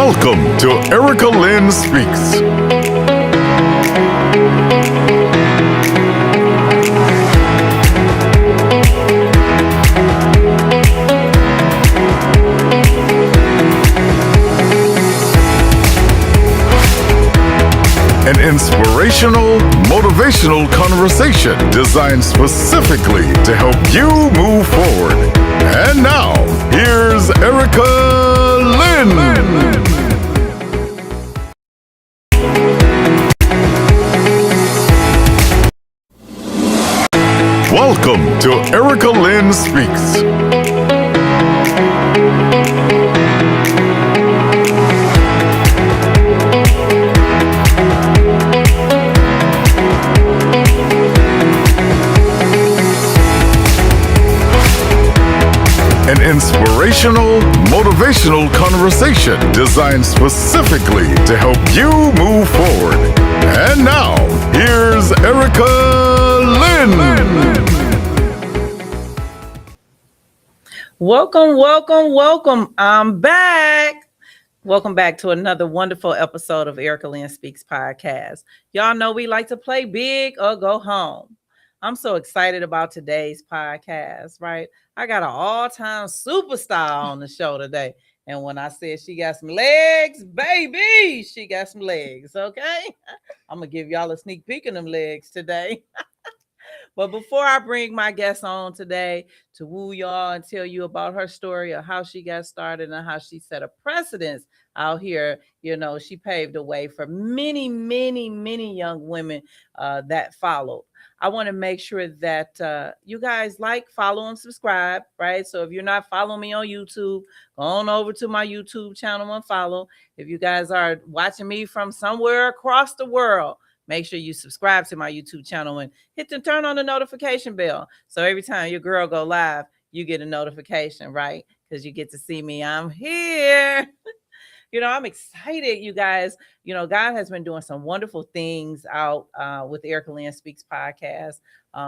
Welcome to Erica Lynn Speaks. An inspirational, motivational conversation designed specifically to help you move forward. And now, here's Erica Lynn. Welcome to Erica Lynn Speaks. An inspirational, motivational conversation designed specifically to help you move forward. And now, here's Erica Lynn. Welcome. I'm back. Welcome back to another wonderful episode of Erica Lynn Speaks podcast. Y'all know we like to play big or go home. I'm so excited about today's podcast, right? I got an all-time superstar on the show today. And when I said she got some legs, baby, she got some legs, okay? I'm going to give y'all a sneak peek of them legs today. But before I bring my guest on today to woo y'all and tell you about her story of how she got started and how she set a precedence out here, you know, she paved the way for many young women that followed. I want to make sure that you guys like, follow, and subscribe, right? So if you're not following me on YouTube, go on over to my YouTube channel and follow. If you guys are watching me from somewhere across the world, make sure you subscribe to my YouTube channel and turn on the notification bell. So every time your girl go live, you get a notification, right? Because you get to see me. I'm here. You know, I'm excited, you guys. You know, God has been doing some wonderful things out with Erica Lynn Speaks podcast.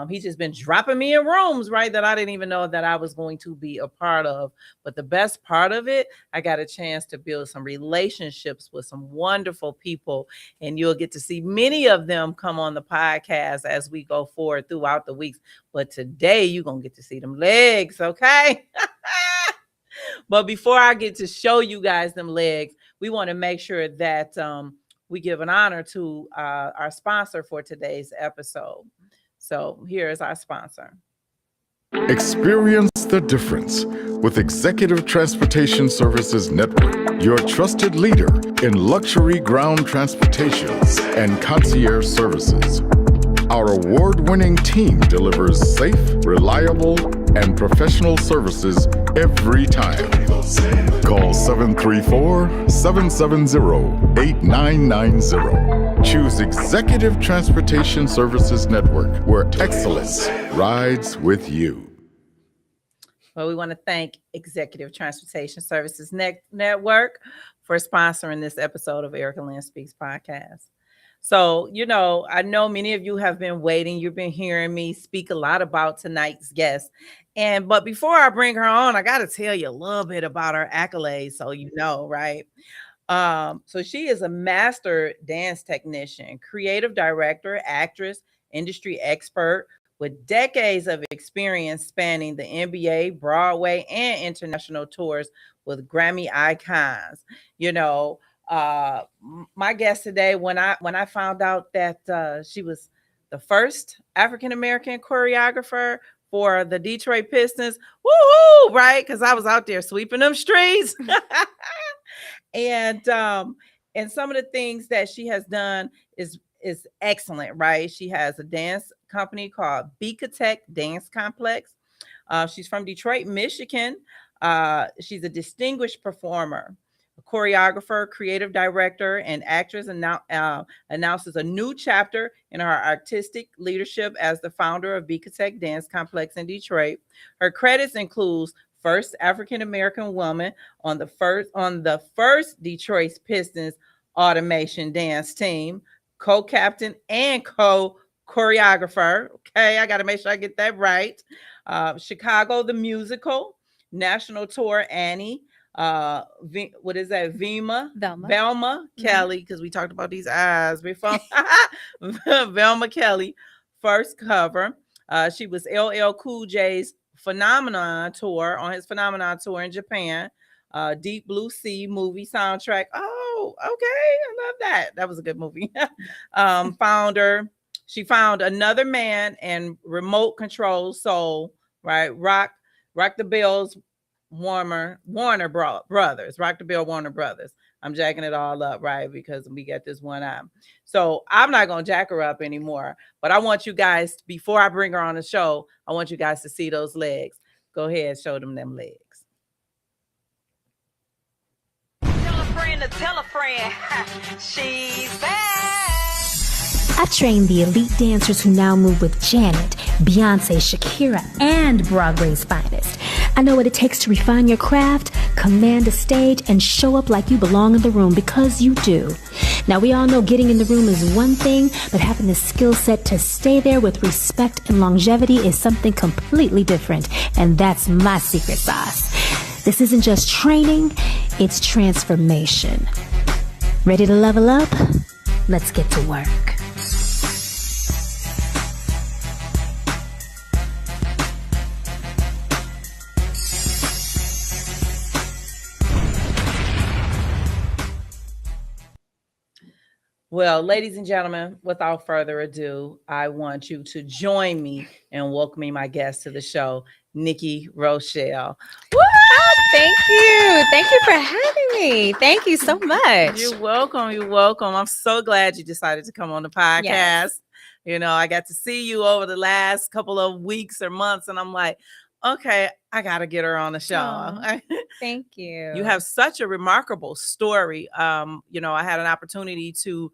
He's just been dropping me in rooms, right, that I didn't even know that I was going to be a part of. But the best part of it, I got a chance to build some relationships with some wonderful people. And you'll get to see many of them come on the podcast as we go forward throughout the weeks. But today, you're going to get to see them legs, okay? But before I get to show you guys them legs, we want to make sure that we give an honor to our sponsor for today's episode. So here is our sponsor. Experience the difference with Executive Transportation Services Network, your trusted leader in luxury ground transportation and concierge services. Our award-winning team delivers safe, reliable, and professional services every time. Call 734-770-8990. Choose Executive Transportation Services Network, where excellence rides with you. Well, we want to thank Executive Transportation Services Network for sponsoring this episode of Erica Lynn Speaks podcast. So, you know, I know many of you have been waiting. You've been hearing me speak a lot about tonight's guest. But before I bring her on, I got to tell you a little bit about her accolades so you know, right? So she is a master dance technician, creative director, actress, industry expert with decades of experience spanning the NBA, Broadway, and international tours with Grammy icons. You know, my guest today, when I found out that she was the first African-American choreographer for the Detroit Pistons, woo-hoo, right? Because I was out there sweeping them streets. And some of the things that she has done is excellent, right? She has a dance company called BEATchitect Dance Complex. She's from Detroit, Michigan. She's a distinguished performer, a choreographer, creative director, and actress, and now announces a new chapter in her artistic leadership as the founder of BEATchitect Dance Complex in Detroit. Her credits includes first African-American woman on the first Detroit Pistons automation dance team, co-captain and choreographer. Okay, I got to make sure I get that right. Chicago the Musical, National Tour Annie, What is that? Velma. Velma Kelly, because we talked about these eyes before. Velma Kelly, first cover. She was LL Cool J's Phenomenon tour on his Phenomenon tour in Japan. Deep Blue Sea movie soundtrack. Oh, okay, I love that. That was a good movie. She found Another Man and Remote Control Soul. Right, Rock the Bells. Warner Brothers, Rock the Bell Warner Brothers. I'm jacking it all up, right? Because we got this one out. So I'm not going to jack her up anymore. But I want you guys, before I bring her on the show, I want you guys to see those legs. Go ahead, show them legs. Tell a friend to tell a friend. She's back. I trained the elite dancers who now move with Janet, Beyonce, Shakira, and Broadway's finest. I know what it takes to refine your craft, command a stage, and show up like you belong in the room, because you do. Now, we all know getting in the room is one thing, but having the skill set to stay there with respect and longevity is something completely different, and that's my secret sauce. This isn't just training, it's transformation. Ready to level up? Let's get to work. Well, ladies and gentlemen, without further ado, I want you to join me in welcoming my guest to the show, Niki Rochelle. Thank you. Thank you for having me. Thank you so much. You're welcome. You're welcome. I'm so glad you decided to come on the podcast. Yes. You know, I got to see you over the last couple of weeks or months, and I'm like, okay, I got to get her on the show. Oh, thank you. You have such a remarkable story. You know, I had an opportunity to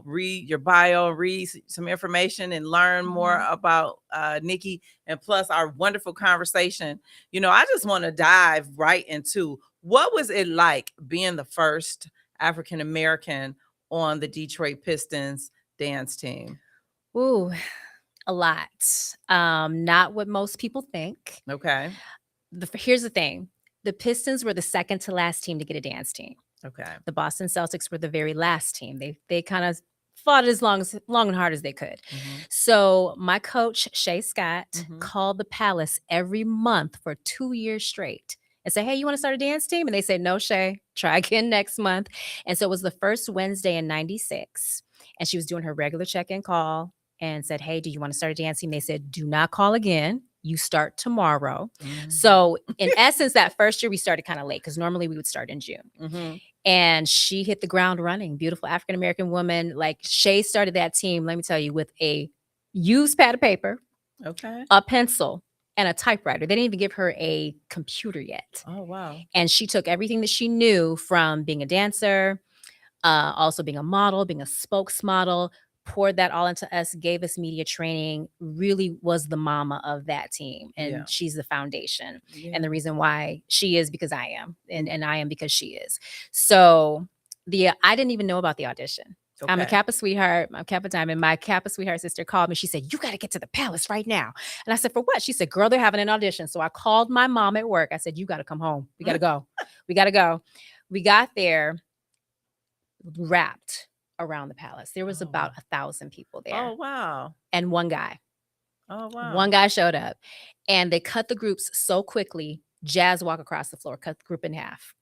read your bio, read some information, and learn more about Niki, and plus our wonderful conversation. You know, I just want to dive right into, what was it like being the first African American on the Detroit Pistons dance team? Ooh, a lot. Not what most people think. Okay. Here's the thing. The Pistons were the second to last team to get a dance team. Okay. The Boston Celtics were the very last team. They kind of fought as long and hard as they could. So my coach, Shay Scott, called the Palace every month for 2 years straight and say, hey, you want to start a dance team? And they said, no, Shay, try again next month. And so it was the first Wednesday in 96. And she was doing her regular check-in call and said, hey, do you want to start a dance team? They said, do not call again. You start tomorrow. So in essence, that first year we started kind of late, because normally we would start in June. And she hit the ground running. Beautiful African-American woman. Like, Shay started that team, let me tell you, with a used pad of paper, a pencil, and a typewriter. They didn't even give her a computer yet. Oh, wow. And she took everything that she knew from being a dancer, also being a model, being a spokesmodel, poured that all into us, gave us media training, really was the mama of that team. And she's the foundation. And the reason why she is because I am, and I am because she is. So I didn't even know about the audition. Okay. I'm a Kappa sweetheart. I'm Kappa Diamond. My Kappa sweetheart sister called me. She said, you got to get to the Palace right now. And I said, for what? She said, girl, they're having an audition. So I called my mom at work. I said, you got to come home. We got to go. We got to go. We got there, wrapped around the Palace. There was about 1,000 people there. Oh, wow. And one guy. Oh, wow. One guy showed up, and they cut the groups so quickly. Jazz walk across the floor, cut the group in half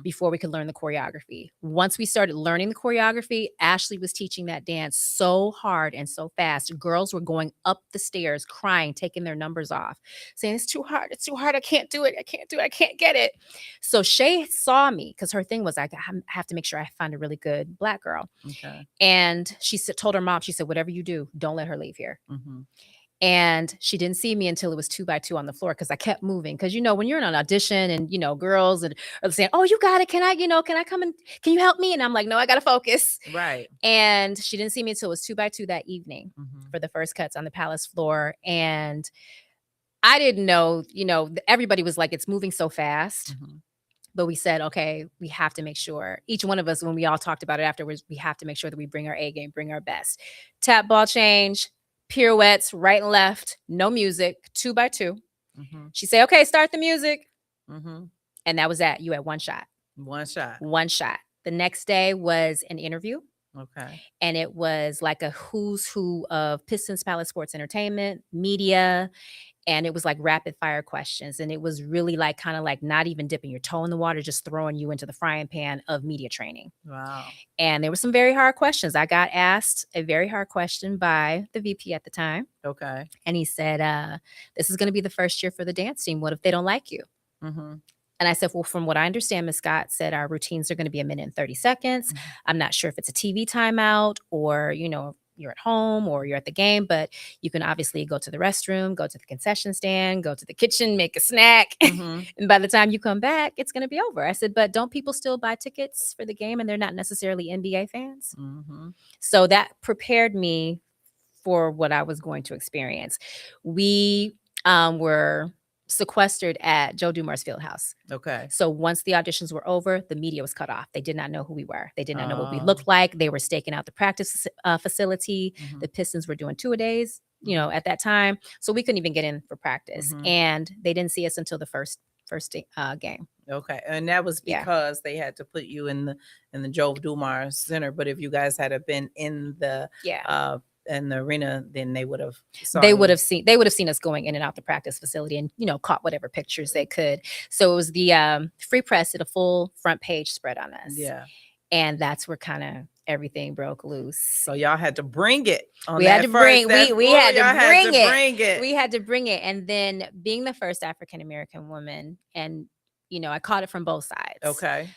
before we could learn the choreography. Once we started learning the choreography, Ashley was teaching that dance so hard and so fast. Girls were going up the stairs crying, taking their numbers off, saying, it's too hard. It's too hard. I can't do it. I can't do it. I can't get it. So Shay saw me, because her thing was, I have to make sure I find a really good Black girl. Okay. And she told her mom, she said, whatever you do, don't let her leave here. And she didn't see me until it was 2 by 2 on the floor, because I kept moving. Because, you know, when you're in an audition and, you know, girls are saying, oh, you got it. Can I come and can you help me? And I'm like, no, I got to focus. Right. And she didn't see me until it was 2 by 2 that evening for the first cuts on the Palace floor. And I didn't know, you know, everybody was like, it's moving so fast. But we said, okay, we have to make sure, each one of us, when we all talked about it afterwards, we have to make sure that we bring our A game, bring our best. Tap, ball change, pirouettes, right and left, no music, 2 by 2. She said, okay, start the music. And that was that. You had one shot. One shot. One shot. The next day was an interview. Okay. And it was like a who's who of Pistons Palace Sports Entertainment, media. And it was like rapid fire questions. And it was really like kind of like not even dipping your toe in the water, just throwing you into the frying pan of media training. Wow. And there were some very hard questions. I got asked a very hard question by the VP at the time. Okay. And he said, this is going to be the first year for the dance team. What if they don't like you? Mm-hmm. And I said, well, from what I understand, Ms. Scott said our routines are going to be a minute and 30 seconds. Mm-hmm. I'm not sure if it's a TV timeout or, you're at home or you're at the game, but you can obviously go to the restroom, go to the concession stand, go to the kitchen, make a snack. Mm-hmm. And by the time you come back, it's going to be over. I said, but don't people still buy tickets for the game and they're not necessarily NBA fans? Mm-hmm. So that prepared me for what I was going to experience. We were sequestered at Joe Dumars Fieldhouse. Okay. So once the auditions were over, the media was cut off. They did not know who we were. They did not know what we looked like. They were staking out the practice facility. Mm-hmm. The Pistons were doing 2-a-days, at that time. So we couldn't even get in for practice. Mm-hmm. And they didn't see us until the first game. Okay. And that was because they had to put you in the Joe Dumars Center. But if you guys had been in the in the arena, then they would have seen us going in and out the practice facility and caught whatever pictures they could. So it was the Free Press did a full front page spread on us. Yeah. And that's where kind of everything broke loose. So y'all had to bring it. We had to bring it. And then being the first African American woman, and I caught it from both sides. Okay.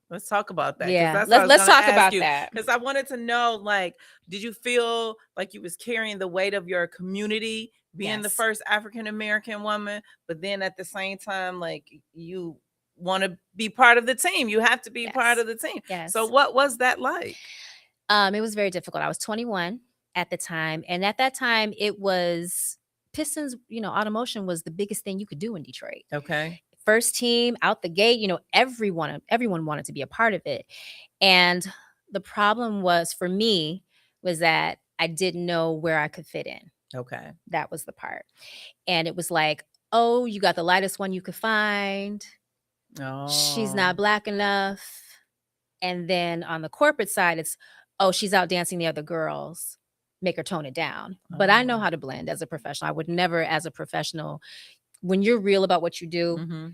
Let's talk about that. Yeah, let's talk about that. Because I wanted to know, like, did you feel like you was carrying the weight of your community being the first African American woman, but then at the same time, like, you want to be part of the team? You have to be part of the team. Yes. So what was that like? It was very difficult. I was 21 at the time, and at that time, it was Pistons. Automotion was the biggest thing you could do in Detroit. Okay. First team out the gate, everyone wanted to be a part of it. And the problem was for me was that I didn't know where I could fit in. Okay. That was the part. And it was like, oh, you got the lightest one you could find. Oh. She's not black enough. And then on the corporate side, it's, oh, she's out dancing the other girls. Make her tone it down. But I know how to blend as a professional. I would never, as a professional, when you're real about what you do, mm-hmm.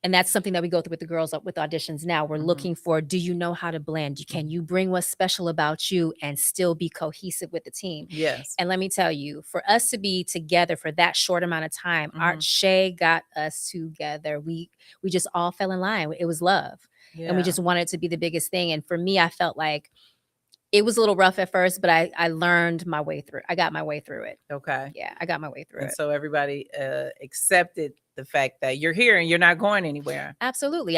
and that's something that we go through with the girls with auditions now. We're mm-hmm. looking for, do you know how to blend? Can you bring what's special about you and still be cohesive with the team? Yes. And let me tell you, for us to be together for that short amount of time, mm-hmm. Art Shay got us together. We just all fell in line. It was love. Yeah. And we just wanted it to be the biggest thing. And for me, I felt like it was a little rough at first, but I learned my way through. I got my way through it. Okay. Yeah, I got my way through it. So everybody accepted the fact that you're here and you're not going anywhere. Absolutely.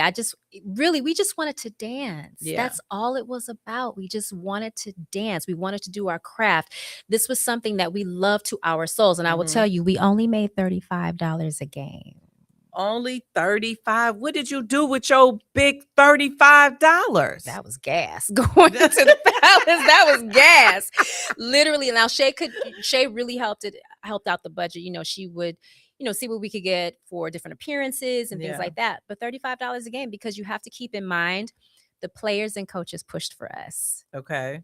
We just wanted to dance. Yeah. That's all it was about. We just wanted to dance. We wanted to do our craft. This was something that we loved to our souls. And I will tell you, we only made $35 a game. Only $35. What did you do with your big $35? That was gas. Going to the palace, that was gas. Literally. Now Shay really helped out the budget. She would, see what we could get for different appearances and things like that. But $35 a game, because you have to keep in mind the players and coaches pushed for us. Okay.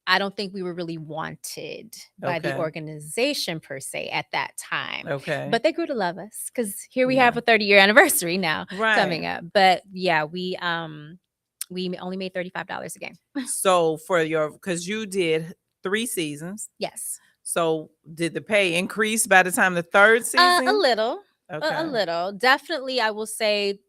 I don't think we were really wanted by the organization per se at that time. Okay. But they grew to love us because here we have a 30-year anniversary now coming up. But yeah, we only made $35 a game. So because you did 3 seasons. Yes. So did the pay increase by the time the 3rd season? A little. Okay. A little. Definitely, I will say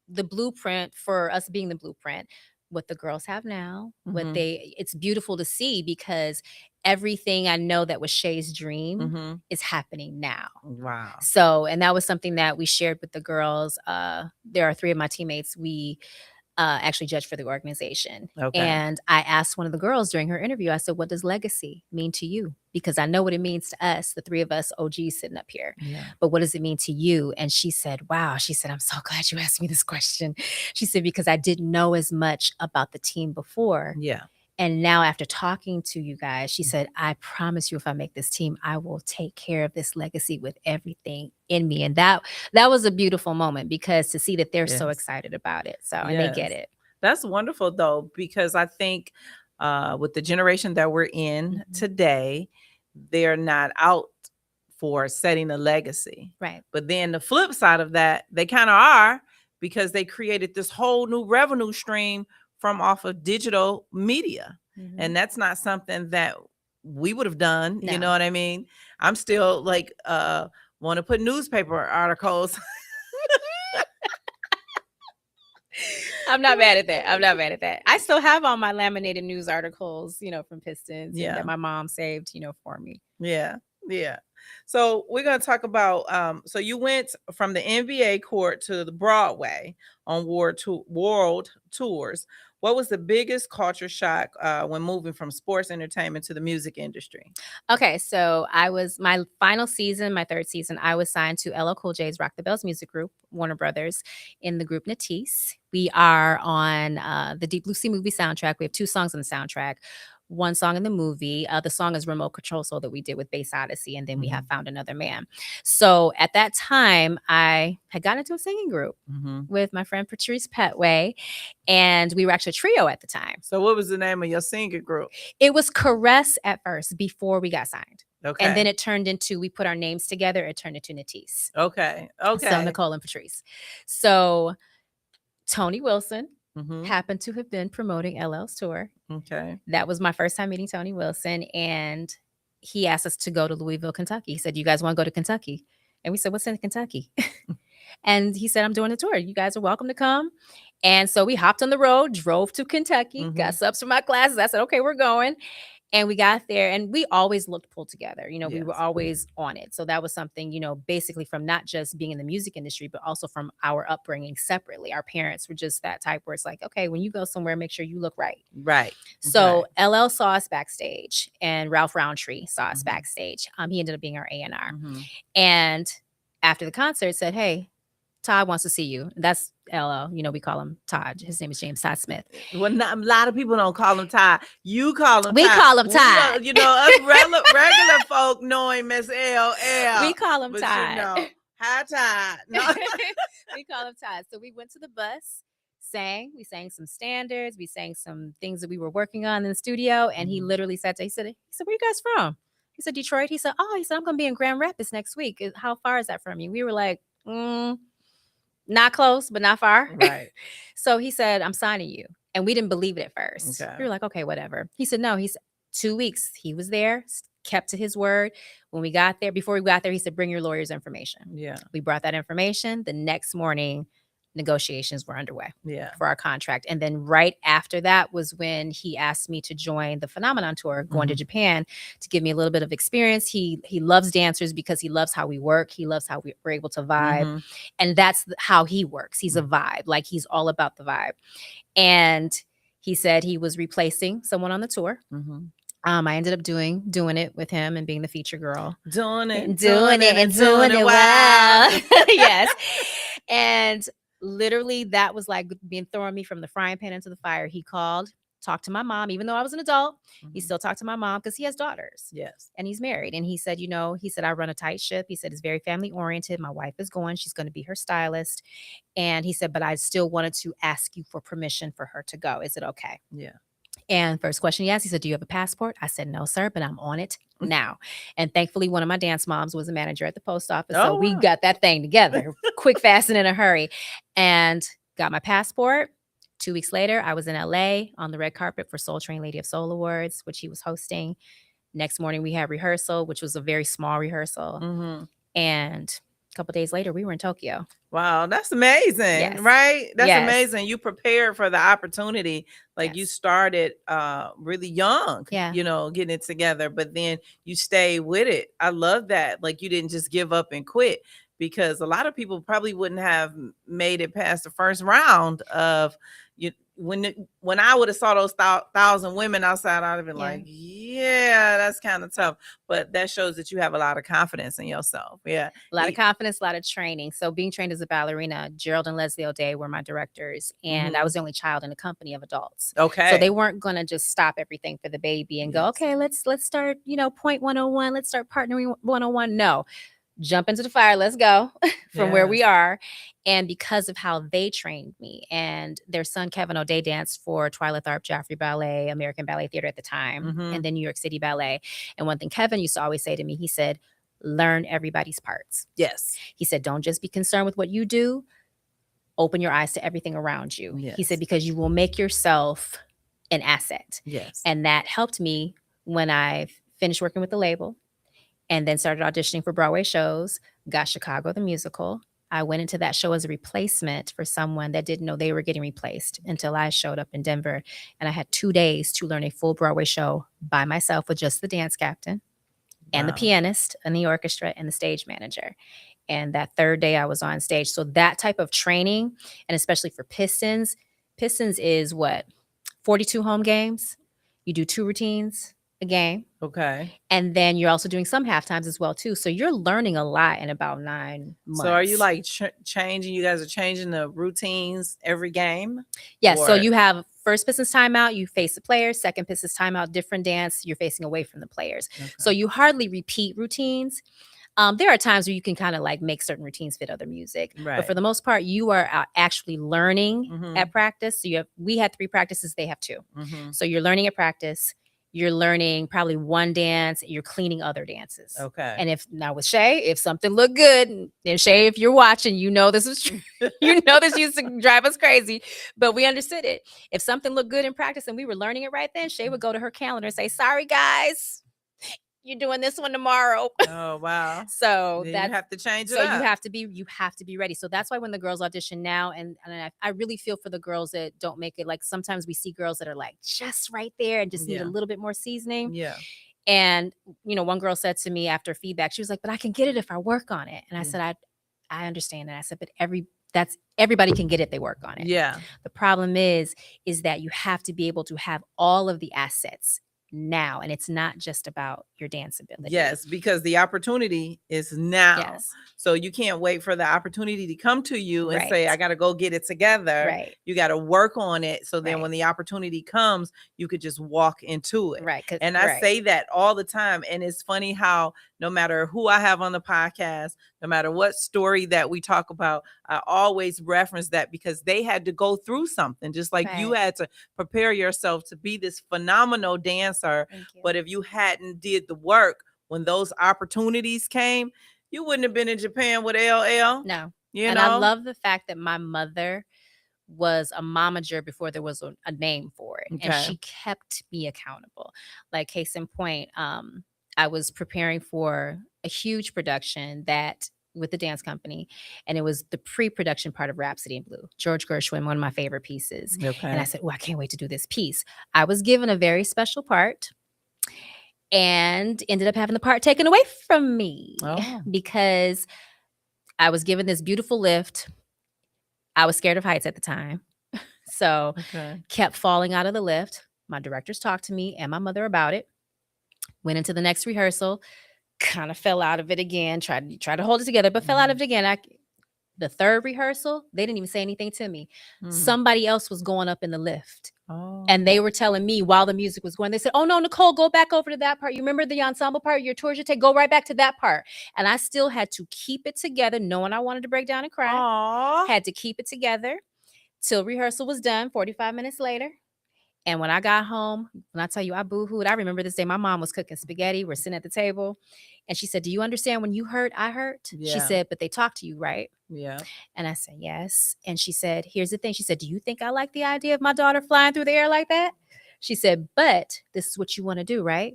the blueprint for us being the blueprint, what the girls have now, it's beautiful to see because everything I know that was Shay's dream is happening now. Wow. So, and that was something that we shared with the girls. There are 3 of my teammates. We actually judged for the organization. Okay. And I asked one of the girls during her interview, I said, what does legacy mean to you? Because I know what it means to us, the 3 of us OGs sitting up here. Yeah. But what does it mean to you? And she said, wow. She said, I'm so glad you asked me this question. She said, because I didn't know as much about the team before. Yeah. And now after talking to you guys, she said, I promise you, if I make this team, I will take care of this legacy with everything in me. And that was a beautiful moment, because to see that they're so Yes. excited about it. So, and they get Yes. it. That's wonderful, though, because I think with the generation that we're in today, they're not out for setting a legacy. Right. But then the flip side of that, they kind of are, because they created this whole new revenue stream from off of digital media. And that's not something that we would have done. No. You know what I mean? I'm still like want to put newspaper articles. I'm not mad at that. I still have all my laminated news articles, from Pistons that my mom saved, for me. Yeah. So we're going to talk about, so you went from the NBA court to the Broadway on world tours. What was the biggest culture shock when moving from sports entertainment to the music industry? Okay, so my final season, my third season, I was signed to LL Cool J's Rock the Bells music group, Warner Brothers, in the group Natisse. We are on the Deep Blue Sea movie soundtrack. We have 2 songs on the soundtrack. One song in the movie. The song is Remote Control Soul that we did with Bass Odyssey. And then we have Found Another Man. So at that time, I had gotten into a singing group with my friend Patrice Petway. And we were actually a trio at the time. So what was the name of your singing group? It was Caress at first, before we got signed. Okay. And then it turned into, we put our names together. It turned into Natisse. Okay. So Nicole and Patrice. So Tony Wilson happened to have been promoting LL's tour. Okay. That was my first time meeting Tony Wilson. And he asked us to go to Louisville, Kentucky. He said, you guys want to go to Kentucky? And we said, what's in Kentucky? And he said, I'm doing a tour. You guys are welcome to come. And so we hopped on the road, drove to Kentucky, got subs for my classes. I said, okay, we're going. And we got there, and we always looked pulled together. We were always on it. So that was something, basically from not just being in the music industry, but also from our upbringing separately. Our parents were just that type where it's like, okay, when you go somewhere, make sure you look right. Right. So LL saw us backstage, and Ralph Roundtree saw us backstage. He ended up being our A&R. And after the concert said, hey, Todd wants to see you. That's LL. We call him Todd. His name is James Todd Smith. Well, a lot of people don't call him Todd. You call him we Todd. Call him Todd. Us regular folk know him as LL. We call him Todd. Hi, Todd. No. We call him Todd. So we went to the bus, we sang some standards. We sang some things that we were working on in the studio. And he literally said, where you guys from? He said, Detroit. He said, I'm going to be in Grand Rapids next week. How far is that from you? We were like, not close, but not far. Right. So he said, I'm signing you. And we didn't believe it at first. Okay. We were like, okay, whatever. He said, no, 2 weeks. He was there, kept to his word. Before we got there, he said, bring your lawyer's information. Yeah. We brought that information. The next morning, negotiations were underway for our contract. And then right after that was when he asked me to join the Phenomenon Tour, going to Japan, to give me a little bit of experience. He loves dancers because he loves how we work. He loves how we're able to vibe. And that's how he works. He's a vibe. Like, he's all about the vibe. And he said he was replacing someone on the tour. I ended up doing it with him and being the feature girl. Doing it well. Yes. And literally, that was like being throwing me from the frying pan into the fire. He called, talked to my mom, even though I was an adult. He still talked to my mom because he has daughters. Yes. And he's married. And he said, I run a tight ship. He said, it's very family oriented. My wife is going. She's going to be her stylist. And he said, but I still wanted to ask you for permission for her to go. Is it okay? Yeah. And first question he asked, he said, do you have a passport? I said, no, sir, but I'm on it now. And thankfully, one of my dance moms was a manager at the post office. So we got that thing together quick, fast, and in a hurry, and got my passport. 2 weeks later, I was in LA on the red carpet for Soul Train Lady of Soul Awards, which he was hosting. Next morning, we had rehearsal, which was a very small rehearsal. And a couple days later, we were in Tokyo. Wow, that's amazing, right? That's amazing. You prepared for the opportunity. Like, you started really young, getting it together, but then you stayed with it. I love that. Like, you didn't just give up and quit, because a lot of people probably wouldn't have made it past the first round of when I would have saw those 1,000 women outside, I'd have been like, Yeah, that's kind of tough. But that shows that you have a lot of confidence in yourself. Yeah. A lot of confidence, a lot of training. So being trained as a ballerina, Gerald and Leslie O'Day were my directors, and I was the only child in a company of adults. Okay. So they weren't going to just stop everything for the baby and go, okay, let's start, point 101. Let's start partnering 101. No, jump into the fire. Let's go from where we are. And because of how they trained me, and their son, Kevin O'Day, danced for Twyla Tharp Jaffrey Ballet, American Ballet Theater at the time, and then New York City Ballet. And one thing Kevin used to always say to me, he said, learn everybody's parts. Yes. He said, don't just be concerned with what you do. Open your eyes to everything around you. Yes. He said, because you will make yourself an asset. Yes. And that helped me when I finished working with the label and then started auditioning for Broadway shows, got Chicago the Musical. I went into that show as a replacement for someone that didn't know they were getting replaced until I showed up in Denver. And I had 2 days to learn a full Broadway show by myself with just the dance captain and the pianist and the orchestra and the stage manager. And that third day I was on stage. So that type of training, and especially for Pistons is what? 42 home games. You do 2 routines a game. Okay. And then you're also doing some halftimes as well too. So you're learning a lot in about 9 months. So are you like changing? You guys are changing the routines every game? Yes. So you have first Pistons timeout, you face the players. Second Pistons timeout, different dance. You're facing away from the players. Okay. So you hardly repeat routines. There are times where you can kind of like make certain routines fit other music, but for the most part, you are actually learning at practice. So we had 3 practices, they have 2. So you're learning at practice. You're learning probably 1 dance. You're cleaning other dances. Okay. And now with Shay, if something looked good, and Shay, if you're watching, this is true. This used to drive us crazy, but we understood it. If something looked good in practice and we were learning it right then, Shay would go to her calendar and say, "Sorry, guys. You're doing this one tomorrow." Oh, wow. So you have to change it up. So you have to be ready. So that's why when the girls audition now, and I really feel for the girls that don't make it. Like sometimes we see girls that are like just right there and just need a little bit more seasoning. Yeah. And one girl said to me after feedback, she was like, "But I can get it if I work on it." And I said, I understand that. I said, but everybody can get it. They work on it. Yeah. The problem is that you have to be able to have all of the assets now, and it's not just about your dance ability. Yes, because the opportunity is now. Yes. So you can't wait for the opportunity to come to you and say, I got to go get it together. Right. You got to work on it. So then when the opportunity comes, you could just walk into it. Right. And I say that all the time. And it's funny how no matter who I have on the podcast, no matter what story that we talk about, I always reference that because they had to go through something, just like you had to prepare yourself to be this phenomenal dancer. But if you hadn't did the work, when those opportunities came, you wouldn't have been in Japan with LL. No. And I love the fact that my mother was a momager before there was a name for it. Okay. And she kept me accountable. Like case in point, I was preparing for a huge production with the dance company, and it was the pre-production part of Rhapsody in Blue. George Gershwin, one of my favorite pieces. Okay. And I said, I can't wait to do this piece. I was given a very special part and ended up having the part taken away from me because I was given this beautiful lift. I was scared of heights at the time. So kept falling out of the lift. My directors talked to me and my mother about it. Went into the next rehearsal, kind of fell out of it again, tried to hold it together, but fell out of it again. The third rehearsal, they didn't even say anything to me. Somebody else was going up in the lift. And they were telling me while the music was going, they said, "Oh no, Nicole, go back over to that part. You remember the ensemble part, your tours you take, go right back to that part." And I still had to keep it together, knowing I wanted to break down and cry. Had to keep it together till rehearsal was done, 45 minutes later. And when I got home, when I tell you I boo-hooed, I remember this day, my mom was cooking spaghetti. We're sitting at the table. And she said, "Do you understand when you hurt, I hurt?" Yeah. She said, "But they talked to you, right?" Yeah. And I said, "Yes." And she said, "Here's the thing." She said, "Do you think I like the idea of my daughter flying through the air like that?" She said, "But this is what you want to do, right?"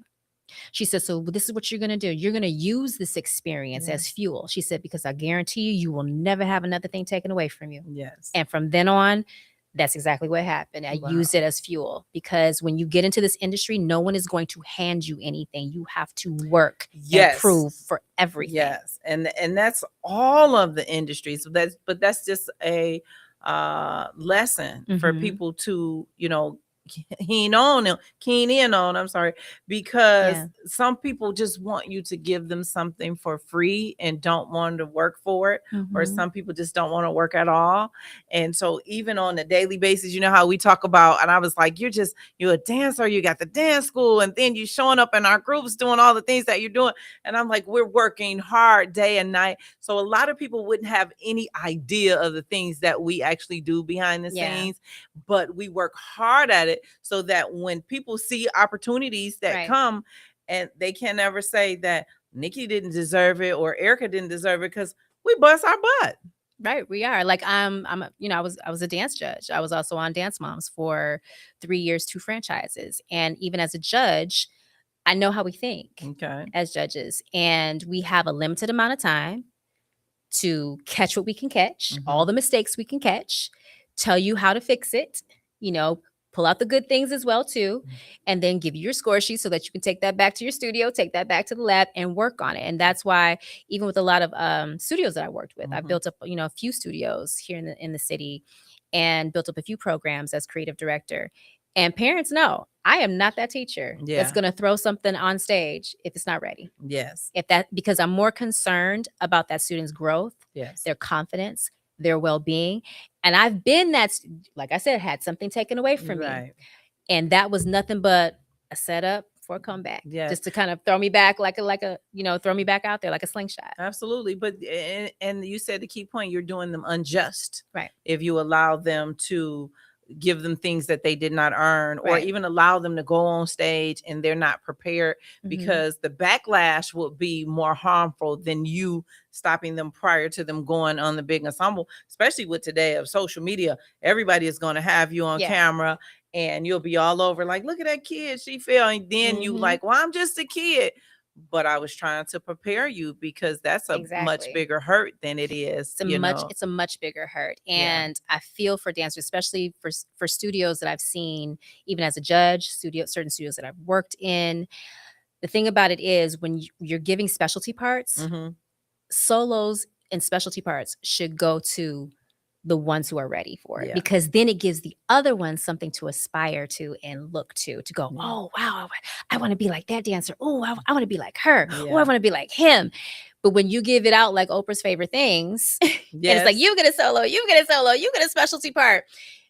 She said, "So this is what you're going to do. You're going to use this experience as fuel." She said, "Because I guarantee you will never have another thing taken away from you." Yes. And from then on, that's exactly what happened. I used it as fuel because when you get into this industry, no one is going to hand you anything. You have to work and prove for everything. Yes. And that's all of the industries. But that's just a lesson for people to, keen in on, I'm sorry, because Yeah. some people just want you to give them something for free and don't want to work for it, or Mhm. some people just don't want to work at all. And so even on a daily basis, you know how we talk about, and I was like, you're a dancer, you got the dance school, and then you showing up in our groups doing all the things that you're doing. And I'm like, we're working hard day and night. So a lot of people wouldn't have any idea of the things that we actually do behind the Yeah. scenes, but we work hard at it so that when people see opportunities that Right. come, and they can never say that Niki didn't deserve it or Erica didn't deserve it, because we bust our butt. Right, we are. Like I was a dance judge. I was also on Dance Moms for 3 years, 2 franchises. And even as a judge, I know how we think Okay. as judges, and we have a limited amount of time to catch what we can catch, all the mistakes we can catch, tell you how to fix it, pull out the good things as well too, and then give you your score sheet so that you can take that back to your studio, take that back to the lab and work on it. And that's why even with a lot of studios that I worked with, I built up, a few studios here in the city and built up a few programs as creative director. And parents know I am not that teacher that's going to throw something on stage if it's not ready. Yes. Because I'm more concerned about that student's growth, Yes. their confidence, their well-being. And I've been like I said, had something taken away from me. And that was nothing but a setup for a comeback. Yes. Just to kind of throw me back throw me back out there like a slingshot. Absolutely. But and you said the key point, you're doing them unjust. Right. If you allow them to give them things that they did not earn, or Right. even allow them to go on stage and they're not prepared, because the backlash will be more harmful than you stopping them prior to them going on the big ensemble, especially with today of social media. Everybody is going to have you on camera and you'll be all over like, look at that kid, she fell. And then you like, well, I'm just a kid. But I was trying to prepare you, because that's a much bigger hurt than it is. It's a much bigger hurt. And I feel for dancers, especially for studios that I've seen, even as a judge, certain studios that I've worked in. The thing about it is when you're giving specialty parts, solos and specialty parts should go to the ones who are ready for it, because then it gives the other ones something to aspire to and look to go, oh, wow, I want to be like that dancer. Oh, I want to be like her. Oh, I want to be like him. But when you give it out like Oprah's favorite things, and it's like, you get a solo, you get a solo, you get a specialty part.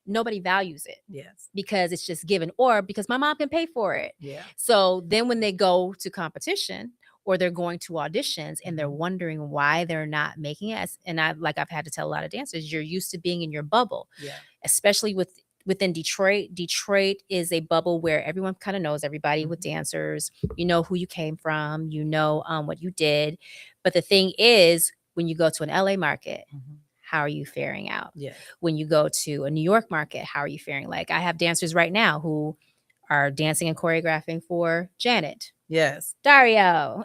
Nobody values it. Yes. Because it's just given, or because my mom can pay for it. Yeah. So then when they go to competition, or they're going to auditions and they're wondering why they're not making it. And I've had to tell a lot of dancers, you're used to being in your bubble, especially within Detroit. Detroit is a bubble where everyone kind of knows everybody with dancers. You know who you came from, what you did. But the thing is, when you go to an LA market, how are you faring out? Yes. When you go to a New York market, how are you faring? Like I have dancers right now who are dancing and choreographing for Janet. Yes. Dario.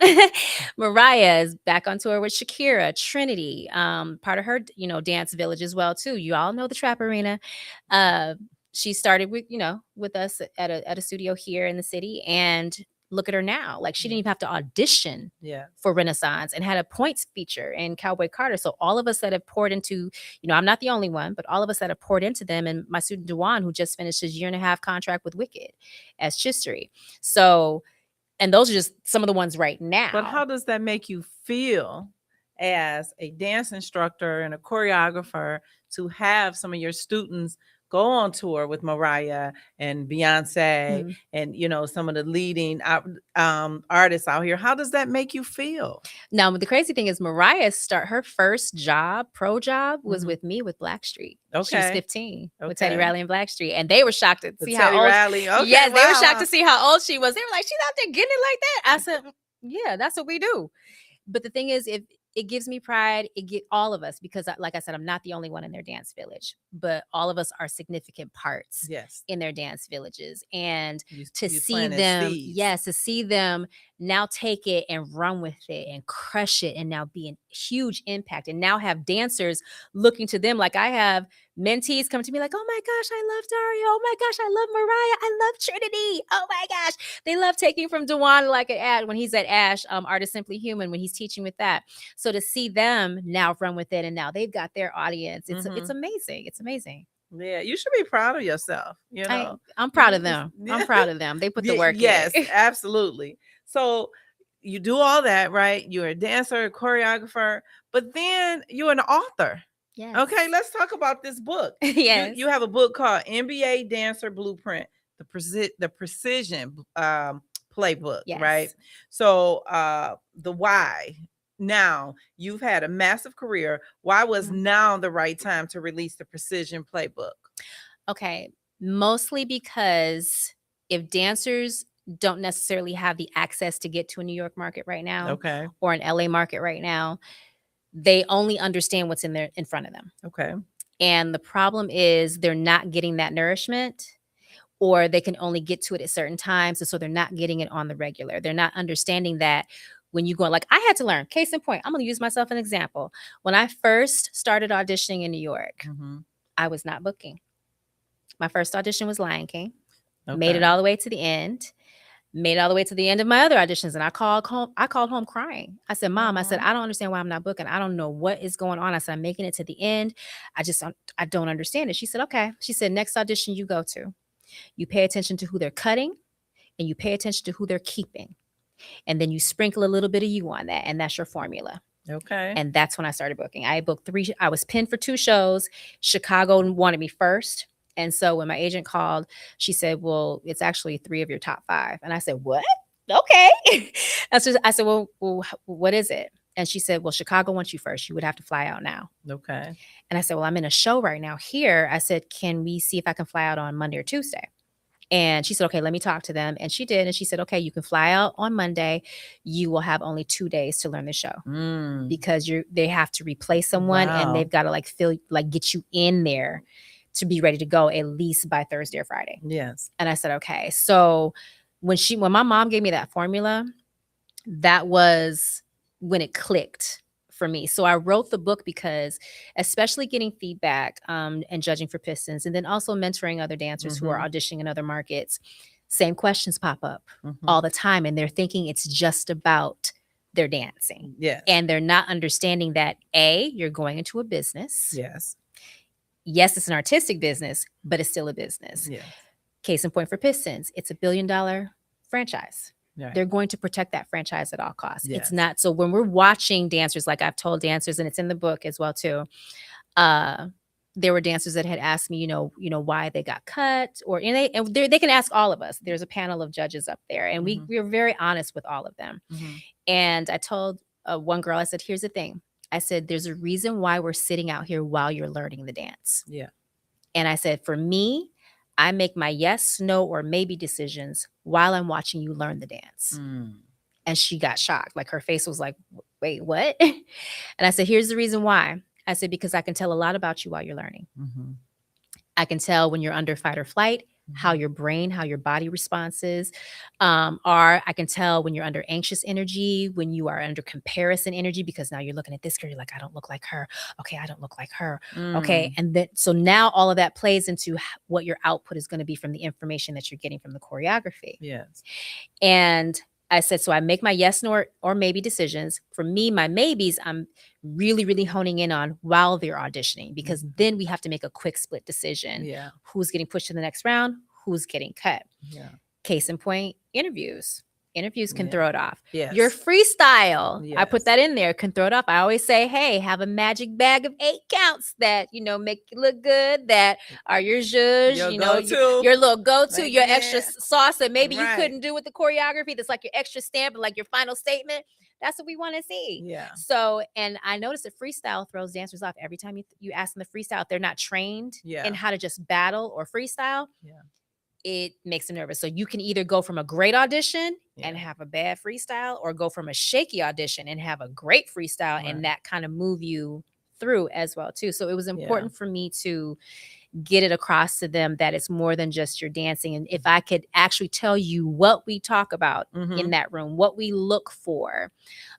Mariah is back on tour with Shakira. Trinity, part of her, dance village as well too. You all know the Trap Arena. She started with us at a studio here in the city, and look at her now. Like she didn't even have to audition for Renaissance, and had a points feature in Cowboy Carter. So all of us that have poured into, I'm not the only one, but all of us that have poured into them, and my student Dewan, who just finished his 1.5-year contract with Wicked as Chistery. So, and those are just some of the ones right now. But how does that make you feel as a dance instructor and a choreographer to have some of your students go on tour with Mariah and Beyonce and, some of the leading artists out here? How does that make you feel? Now, the crazy thing is Mariah her first pro job was with me with Blackstreet. Okay. She was 15 with Teddy Riley and Blackstreet. And they were shocked to see how old. Riley. Okay, yes, they were shocked to see how old she was. They were like, she's out there getting it like that. I said, yeah, that's what we do. But the thing is, if it gives me pride, all of us, because like I said, I'm not the only one in their dance village, but all of us are significant parts in their dance villages. And to see them now take it and run with it and crush it and now be a huge impact, and now have dancers looking to them. Like I have mentees come to me like, oh my gosh, I love Dario. Oh my gosh, I love Mariah. I love Trinity. Oh my gosh. They love taking from Dewan, like when he's at Ash, Artist Simply Human, when he's teaching with that. So to see them now run with it, and now they've got their audience. It's amazing. It's amazing. Yeah, you should be proud of yourself. You know, I'm proud of them. I'm proud of them. They put the work yes, in. absolutely. So you do all that, right? You're a dancer, a choreographer, but then you're an author. Yes. Okay, let's talk about this book. Yes. You have a book called NBA Dancer Blueprint, the Precision Playbook, Yes. right? So the why. Now you've had a massive career. Why was now the right time to release the Precision Playbook? Okay, mostly because if dancers don't necessarily have the access to get to a New York market right now, Okay. or an LA market right now, they only understand what's in front of them. Okay. And the problem is they're not getting that nourishment, or they can only get to it at certain times. And so they're not getting it on the regular. They're not understanding that when you go, like I had to learn, case in point, I'm going to use myself as an example. When I first started auditioning in New York, I was not booking. My first audition was Lion King. Okay. Made it all the way to the end. Made it all the way to the end of my other auditions. And I called home crying. I said, Mom, I said, I don't understand why I'm not booking. I don't know what is going on. I said, I'm making it to the end. I don't understand it. She said, okay. She said, next audition you go to, you pay attention to who they're cutting and you pay attention to who they're keeping. And then you sprinkle a little bit of you on that. And that's your formula. Okay. And that's when I started booking. I booked 3. I was pinned for 2 shows. Chicago wanted me first. And so when my agent called, she said, well, it's actually 3 of your top 5. And I said, what? Okay. I said, well, what is it? And she said, well, Chicago wants you first. You would have to fly out now. Okay. And I said, well, I'm in a show right now here. I said, can we see if I can fly out on Monday or Tuesday? And she said, okay, let me talk to them. And she did. And she said, okay, you can fly out on Monday. You will have only 2 days to learn the show because they have to replace someone and they've got to get you in there to be ready to go at least by Thursday or Friday. Yes. And I said, okay. So when my mom gave me that formula, that was when it clicked for me. So I wrote the book because, especially getting feedback and judging for Pistons, and then also mentoring other dancers who are auditioning in other markets, same questions pop up all the time. And they're thinking it's just about their dancing. Yes. And they're not understanding that you're going into a business. Yes. Yes, it's an artistic business, but it's still a business. Yes. Case in point for Pistons, it's $1 billion franchise. Right. They're going to protect that franchise at all costs. Yes. It's not. So when we're watching dancers, like I've told dancers, and it's in the book as well too, there were dancers that had asked me, you know, why they got cut, and they can ask all of us. There's a panel of judges up there, and we were very honest with all of them. And I told one girl, I said, here's the thing. I said, there's a reason why we're sitting out here while you're learning the dance. Yeah. And I said, for me, I make my yes, no, or maybe decisions while I'm watching you learn the dance. And she got shocked. Like her face was like, wait, what? And I said, here's the reason why. I said, because I can tell a lot about you while you're learning. I can tell when you're under fight or flight, how your brain, how your body responses are. I can tell when you're under anxious energy, when you are under comparison energy, because now you're looking at this girl, you're like, I don't look like her. Okay, I don't look like her. Okay. And then, so now all of that plays into what your output is going to be from the information that you're getting from the choreography. Yes. And I said, so I make my yes, no, or maybe decisions. For me, my maybes, I'm really, really honing in on while they're auditioning, because then we have to make a quick split decision. Yeah. Who's getting pushed to the next round? Who's getting cut? Yeah. Case in point, interviews. Interviews can throw it off. Yes. Your freestyle, I Yes. put that in there, can throw it off. I always say, hey, have a magic bag of 8 counts that, make you look good, that are your zhuzh, Your your go-to. your little go-to, Like, your yeah. extra sauce that maybe you Right. couldn't do with the choreography. That's like your extra stamp, like your final statement. That's what we want to see. Yeah. So, and I noticed that freestyle throws dancers off. Every time you ask them to freestyle, if they're not trained in how to just battle or freestyle. Yeah. It makes them nervous. So you can either go from a great audition and have a bad freestyle, or go from a shaky audition and have a great freestyle, and that kind of move you through as well too. So it was important for me to get it across to them that it's more than just your dancing. And if I could actually tell you what we talk about in that room, what we look for,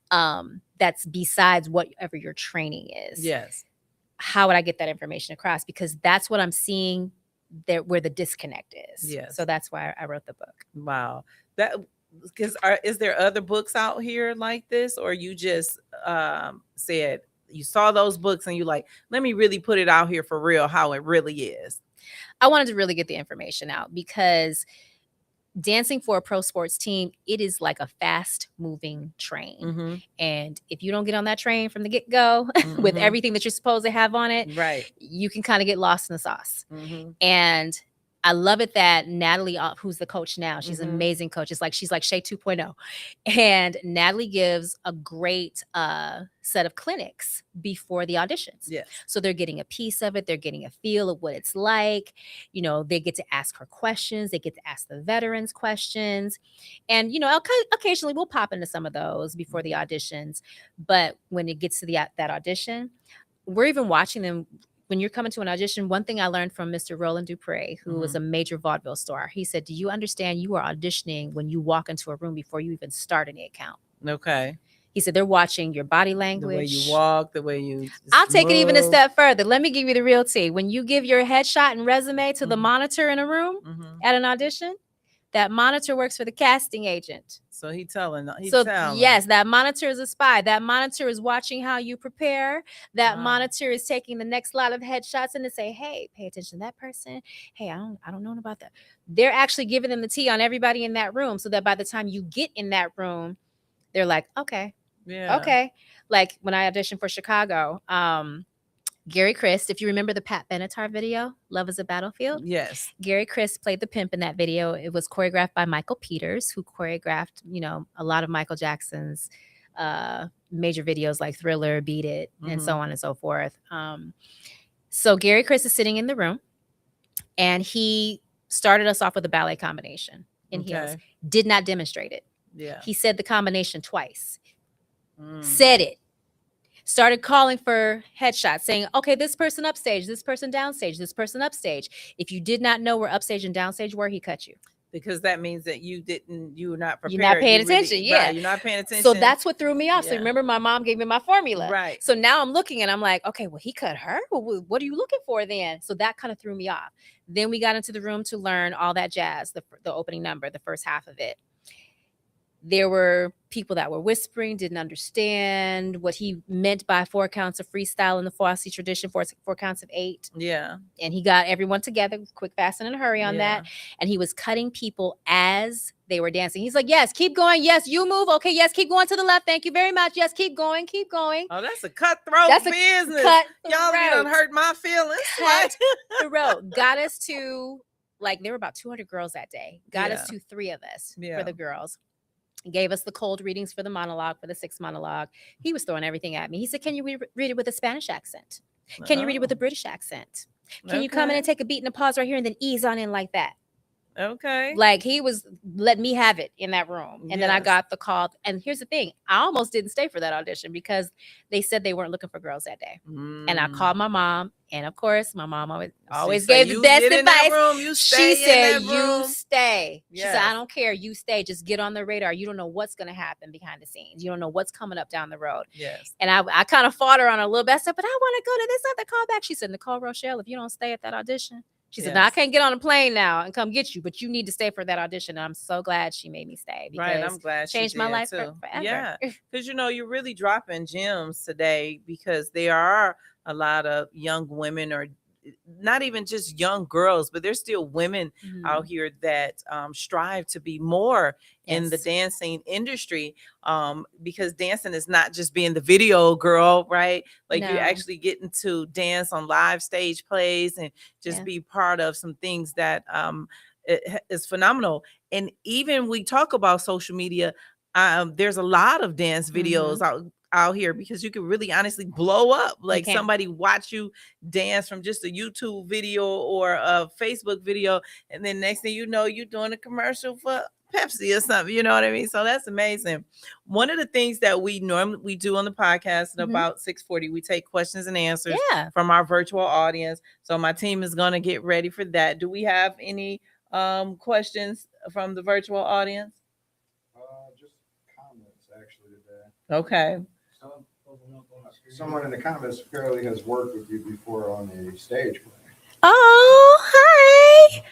that's besides whatever your training is. Yes. How would I get that information across? Because that's what I'm seeing there, where the disconnect is. Yes. So that's why I wrote the book. Wow. That, because is there other books out here like this, or you just said, you saw those books and you like, let me really put it out here for real, how it really is? I wanted to really get the information out because dancing for a pro sports team, it is like a fast moving train. And if you don't get on that train from the get go with everything that you're supposed to have on it, right, you can kind of get lost in the sauce. And I love it that Natalie, who's the coach now, she's an amazing coach. She's like Shay 2.0. And Natalie gives a great set of clinics before the auditions. Yes. So they're getting a piece of it. They're getting a feel of what it's like. You know, they get to ask her questions. They get to ask the veterans questions. And, you know, occasionally we'll pop into some of those before the auditions. But when it gets to that audition, we're even watching them. When you're coming to an audition, one thing I learned from Mr. Roland Dupre, who was a major vaudeville star, he said, do you understand you are auditioning when you walk into a room before you even start any account? Okay. He said, they're watching your body language. The way you walk, the way you I'll take it even a step further. Let me give you the real tea. When you give your headshot and resume to the monitor in a room at an audition, that monitor works for the casting agent. So he's telling. Yes, that monitor is a spy. That monitor is watching how you prepare. That monitor is taking the next lot of headshots and to say, hey, pay attention to that person. Hey, I don't know about that. They're actually giving them the tea on everybody in that room so that by the time you get in that room, they're like, okay. Yeah. Okay. Like when I auditioned for Chicago, Gary Christ, if you remember the Pat Benatar video, Love is a Battlefield. Yes. Gary Christ played the pimp in that video. It was choreographed by Michael Peters, who choreographed, you know, a lot of Michael Jackson's major videos like Thriller, Beat It, and so on and so forth. So Gary Christ is sitting in the room and he started us off with a ballet combination in heels. Did not demonstrate it. Yeah. He said the combination twice. Said it. Started calling for headshots, saying, okay, this person upstage, this person downstage, this person upstage. If you did not know where upstage and downstage were, he cut you. Because that means that you were not prepared. You're not paying attention. Really, yeah. Right, you're not paying attention. So that's what threw me off. Yeah. So remember my mom gave me my formula. Right. So now I'm looking and I'm like, okay, well, he cut her. Well, what are you looking for then? So that kind of threw me off. Then we got into the room to learn all that jazz, the opening number, the first half of it. There were people that were whispering, didn't understand what he meant by 4 counts of freestyle in the Fosse tradition, four counts of 8. Yeah. And he got everyone together, quick, fast, and in a hurry on that. And he was cutting people as they were dancing. He's like, yes, keep going. Yes, you move. Okay, yes, keep going to the left. Thank you very much. Yes, keep going, keep going. Oh, that's a cutthroat business. Y'all done hurt my feelings. Cut the road. Got us to, like, there were about 200 girls that day. Got us to 3 of us for the girls. Gave us the cold readings for the monologue, for the 6th monologue. He was throwing everything at me. He said, can you read it with a Spanish accent? Can you read it with a British accent? Can you come in and take a beat and a pause right here and then ease on in like that? Okay. Like he was letting me have it in that room. And then I got the call. And here's the thing. I almost didn't stay for that audition because they said they weren't looking for girls that day. And I called my mom. And of course, my mom always gave the best advice. She said, you stay. She said, I don't care. You stay. Just get on the radar. You don't know what's going to happen behind the scenes. You don't know what's coming up down the road. Yes. And I kind of fought her on a little bit. I said, but I want to go to this other callback. She said, Niki Rochelle, if you don't stay at that audition. She said, no, I can't get on a plane now and come get you, but you need to stay for that audition. And I'm so glad she made me stay. Because I'm glad she changed my life too. Forever. Yeah, because, you know, you're really dropping gems today because there are a lot of young women or not even just young girls, but there's still women out here that strive to be more in the dancing industry because dancing is not just being the video girl, right? Like you actually getting to dance on live stage plays and just be part of some things that is phenomenal. And even we talk about social media, there's a lot of dance videos out here because you can really honestly blow up. Like somebody watch you dance from just a YouTube video or a Facebook video, and then next thing you know, you're doing a commercial for Pepsi or something. You know what I mean? So that's amazing. One of the things that we normally do on the podcast at about 6:40, we take questions and answers from our virtual audience. So my team is going to get ready for that. Do we have any questions from the virtual audience? Just comments actually today. Okay. Someone in the comments apparently has worked with you before on the stage play. Oh, hi.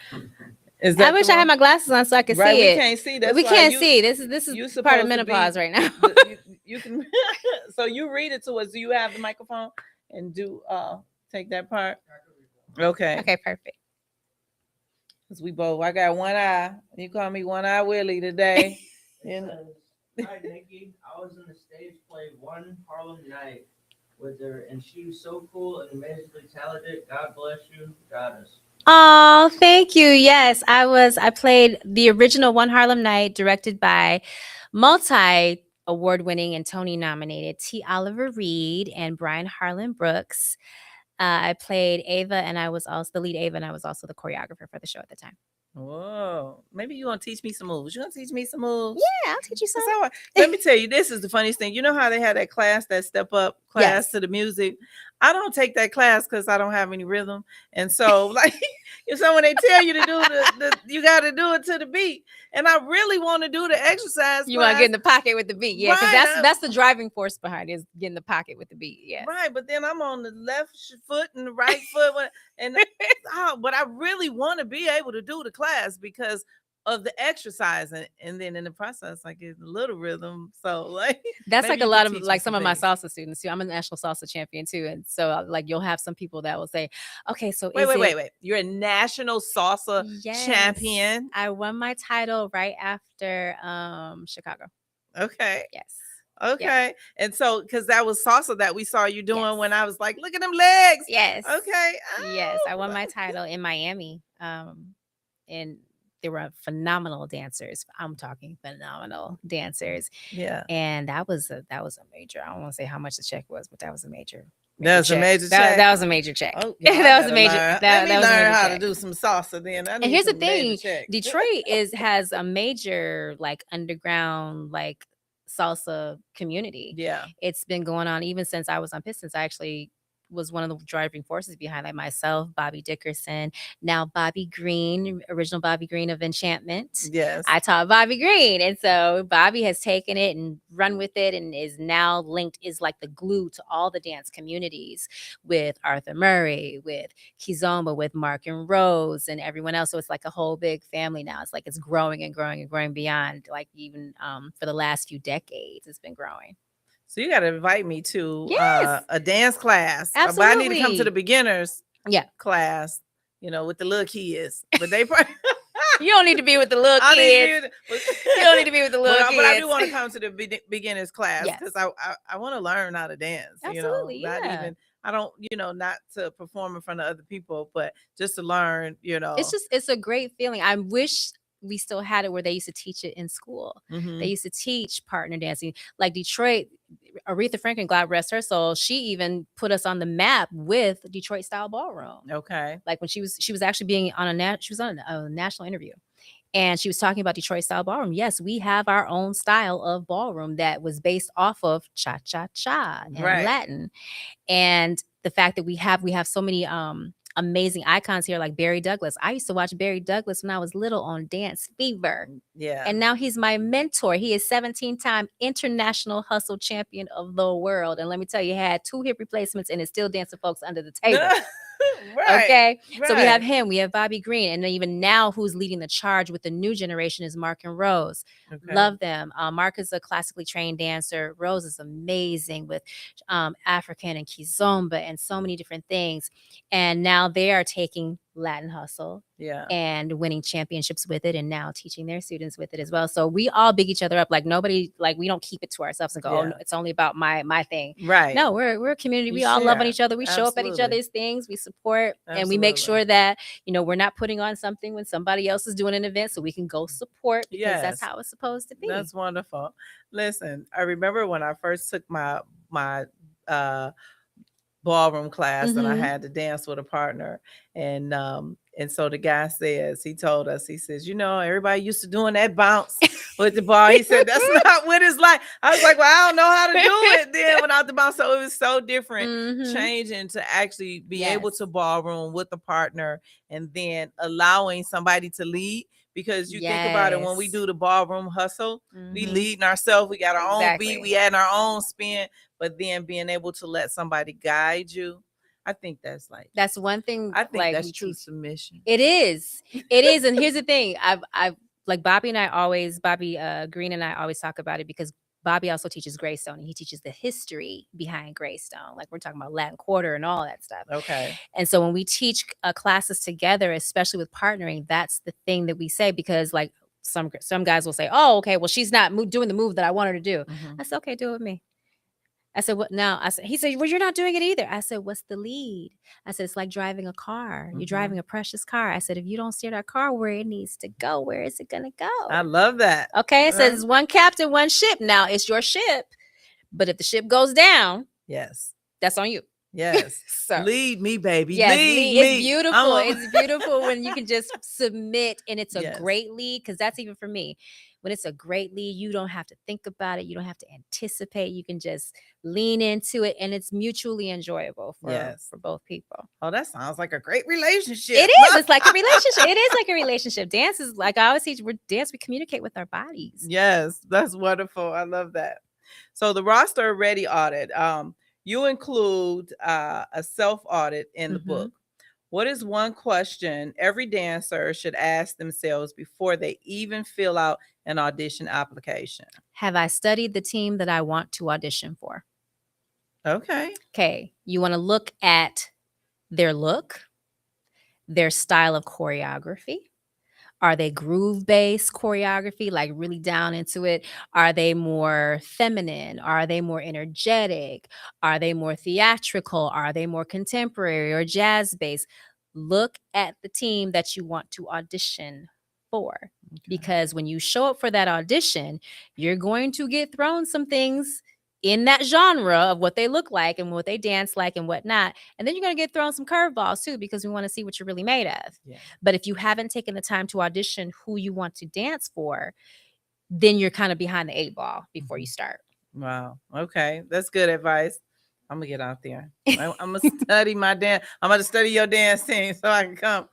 I wish I had my glasses on so I could see it. We can't see. That's we can't see. This is part of menopause right now. you can. So you read it to us. Do you have the microphone and do take that part? Okay. Okay, perfect. Cause we both. I got one eye. You call me One Eye Willie today. And Hi, Nikki. I was in the stage play One Harlem Night with her, and she was so cool and amazingly talented. God bless you, goddess. Oh, thank you. Yes, I played the original One Harlem Night, directed by multi award-winning and Tony nominated T. Oliver Reed and Brian Harlan Brooks. I played Ava, and I was also the lead Ava, and I was also the choreographer for the show at the time. whoa, maybe you gonna teach me some moves. You gonna teach me some moves? Yeah, I'll teach you some. So, let me tell you, this is the funniest thing. You know how they had that class, that step up class Yes. to the music? I don't take that class because I don't have any rhythm. And so, like, if someone they tell you to do the you got to do it to the beat. And I really want to do the exercise. You want to get in the pocket with the beat, yeah, because Right, that's the driving force behind it, is get in the pocket with the beat, yeah. Right, but then I'm on the left foot and the right foot, and but I really want to be able to do the class because of the exercise, and then in the process, like it's a little rhythm. So like That's maybe like you a lot could of teach me like some of my things. salsa students too. I'm a national salsa champion too, and so like you'll have some people that will say, "Okay, so Wait. You're a national salsa Yes. champion. I won my title right after Chicago. Okay. Yes. Okay. And so, because that was salsa that we saw you doing Yes. when I was like, look at them legs. Yes. Okay. Yes, I Oh, won my title in Miami. And they were phenomenal dancers. I'm talking phenomenal dancers. Yeah. And that was a major. I don't want to say how much the check was, but that was a major. That's a check. major That, check. that was a major check. Oh, that was a major. Learn. That, Let me that was a learn major how check. to do some salsa then. And here's the thing: Detroit has a major like underground like salsa community. Yeah. It's been going on even since I was on Pistons. I actually was one of the driving forces behind, like myself, Bobby Dickerson, now Bobby Green, original Bobby Green of Enchantment. Yes. I taught Bobby Green. And so Bobby has taken it and run with it and is now linked, is like the glue to all the dance communities with Arthur Murray, with Kizomba, with Mark and Rose and everyone else. So it's like a whole big family now. It's like it's growing and growing and growing beyond like even for the last few decades, it's been growing. So you got to invite me to Yes. a dance class. Absolutely. But I need to come to the beginners Yeah. class, with the little kids. But they probably You don't need to be with the little I kids. need You don't need to be with the little kids. But I do want to come to the beginners class Yes. because I want to learn how to dance. Absolutely, Not yeah. even I don't not to perform in front of other people, but just to learn. It's a great feeling. I wish we still had it where they used to teach it in school. Mhm. They used to teach partner dancing. Like Detroit, Aretha Franklin, God rest her soul, she even put us on the map with Detroit style ballroom. Okay. Like when she was actually being on she was on a national interview. And she was talking about Detroit style ballroom. Yes, we have our own style of ballroom that was based off of cha-cha-cha and Right. Latin. And the fact that we have so many amazing icons here like Barry Douglas. I used to watch Barry Douglas when I was little on Dance Fever. Yeah. And now he's my mentor. He is 17-time international hustle champion of the world. And let me tell you, he had 2 hip replacements and is still dancing folks under the table. Right. Okay. So we have Right. him, we have Bobby Green, and then even now who's leading the charge with the new generation is Mark and Rose. Okay. Love them. Mark is a classically trained dancer. Rose is amazing with African and Kizomba and so many different things. And now they are taking Latin hustle Yeah. and winning championships with it, and now teaching their students with it as well. So we all big each other up. Like nobody, like we don't keep it to ourselves and go, oh, Yeah. no, it's only about my thing. Right. No, we're a community. You We all love on share. each other. We show up at each Absolutely. other's things. We support and we make Absolutely. sure that, we're not putting on something when somebody else is doing an event, so we can go support because that's Yes. how it's supposed to be. That's wonderful. Listen, I remember when I first took my ballroom class and I Mhm. had to dance with a partner. And so the guy he told us, he says, everybody used to doing that bounce with the ball. He said, that's not what it's like. I was like, well, I don't know how to do it then without the bounce. So it was so different Mhm. changing to actually be able Yes. to ballroom with a partner and then allowing somebody to lead. Because you think about it, when we Yes. do the ballroom hustle, we Mhm. leading ourselves. We got our own Exactly. beat. We add our own spin. But then being able to let somebody guide you, I think that's like, That's one thing. I think like, that's we true teach. submission. It is. It is. And here's the thing. I've like Bobby and I always, Bobby Green and I always talk about it because Bobby also teaches Greystone, and he teaches the history behind Greystone. Like, we're talking about Latin Quarter and all that stuff. Okay. And so when we teach classes together, especially with partnering, that's the thing that we say, because like some guys will say, oh, okay, well, she's not doing the move that I want her to do. I said, okay, do it with me. I said, what now? He said, well, you're not doing it either. I said, what's the lead? I said, it's like driving a car. You're driving a precious car. I said, if you don't steer that car where it needs to go, where is it going to go? I love that. Okay. It says one captain, one ship. Now it's your ship. But if the ship goes down, yes, that's on you. Yes. So lead me, baby. yes, lead it's me. beautiful. It's beautiful when you can just submit, and it's a Yes. great lead, because that's even for me. When it's a great lead, you don't have to think about it. You don't have to anticipate. You can just lean into it, and it's mutually enjoyable for both people. Oh, that sounds like a great relationship. It is. It's like a relationship. It is like a relationship. Dance is like I always teach. We communicate with our bodies. Yes, that's wonderful. I love that. So the roster ready audit. You include a self audit in the book. What is one question every dancer should ask themselves before they even fill out an audition application? Have I studied the team that I want to audition for? Okay. Okay. You want to look at their look, their style of choreography. Are they groove-based choreography, like really down into it? Are they more feminine? Are they more energetic? Are they more theatrical? Are they more contemporary or jazz-based? Look at the team that you want to audition for. Because when you show up for that audition, you're going to get thrown some things in that genre of what they look like and what they dance like and whatnot. And then you're going to get thrown some curveballs too, because we want to see what you're really made of. Yeah. But if you haven't taken the time to audition who you want to dance for, then you're kind of behind the 8 ball before you start. Wow. Okay. That's good advice. I'm gonna get out there. I'm gonna study my dance. I'm gonna study your dance team so I can come.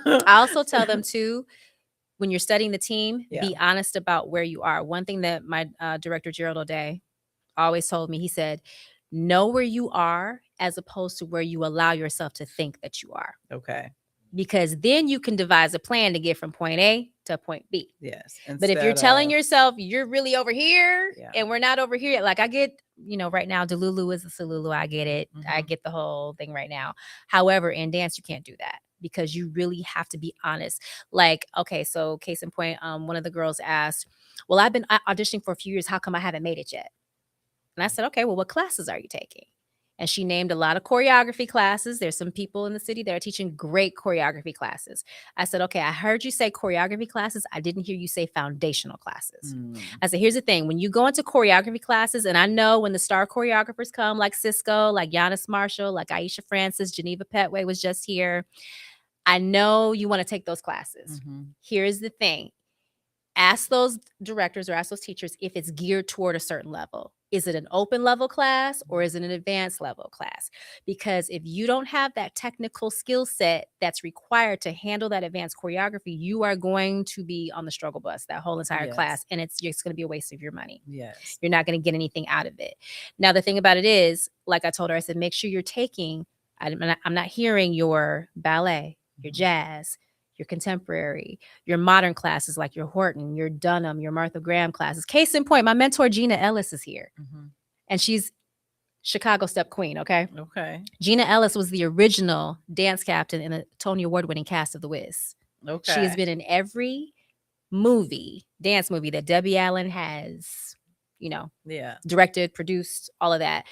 I also tell them too, when you're studying the team, Yeah. be honest about where you are. One thing that my director, Gerald O'Day, always told me, he said, know where you are as opposed to where you allow yourself to think that you are. Okay. Because then you can devise a plan to get from point A to point B. Yes. But if you're telling yourself you're really over here and we're not over here, like I get, right now, Delulu is a Salulu. I get it. I get the whole thing right now. However, in dance, you can't do that, because you really have to be honest. Like, okay, so case in point, one of the girls asked, well, I've been auditioning for a few years. How come I haven't made it yet? And I said, okay, well, what classes are you taking? And she named a lot of choreography classes. There's some people in the city that are teaching great choreography classes. I said, okay, I heard you say choreography classes. I didn't hear you say foundational classes. I said, here's the thing. When you go into choreography classes, and I know when the star choreographers come, like Cisco, like Giannis Marshall, like Aisha Francis, Geneva Petway was just here. I know you want to take those classes. Here's the thing. Ask those directors or ask those teachers if it's geared toward a certain level. Is it an open level class or is it an advanced level class? Because if you don't have that technical skill set that's required to handle that advanced choreography, you are going to be on the struggle bus that whole entire class, and it's going to be a waste of your money. Yes. You're not going to get anything out of it. Now, the thing about it is, like I told her, I said, make sure you're taking, I'm not hearing your ballet, your jazz, your contemporary, your modern classes like your Horton, your Dunham, your Martha Graham classes. Case in point, my mentor, Gina Ellis, is here. And she's Chicago Step Queen, okay? Okay. Gina Ellis was the original dance captain in a Tony Award-winning cast of The Wiz. Okay. She has been in every dance movie that Debbie Allen has, directed, produced, all of that.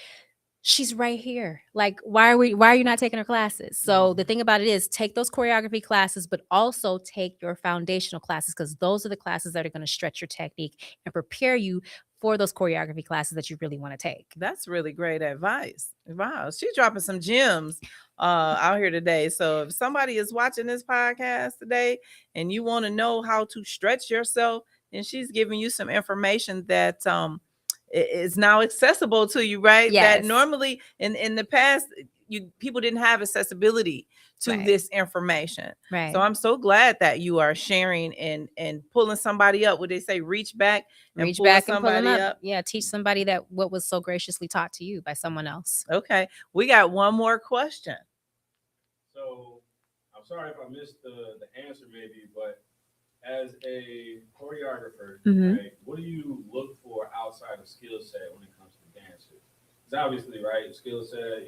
She's right here. Like, why are you not taking her classes? So the thing about it is, take those choreography classes, but also take your foundational classes, because those are the classes that are going to stretch your technique and prepare you for those choreography classes that you really want to take. That's really great advice. Wow. She's dropping some gems out here today. So if somebody is watching this podcast today and you want to know how to stretch yourself, then she's giving you some information that is now accessible to you, right? Yes. That normally in the past, people didn't have accessibility to this information. Right. So I'm so glad that you are sharing and pulling somebody up. Would they say reach back and pull somebody up? Yeah, teach somebody that what was so graciously taught to you by someone else. Okay. We got one more question. So I'm sorry if I missed the answer maybe, but as a choreographer, Mhm. right, what do you look for outside of skill set when it comes to dancers? It's obviously, right, skill set,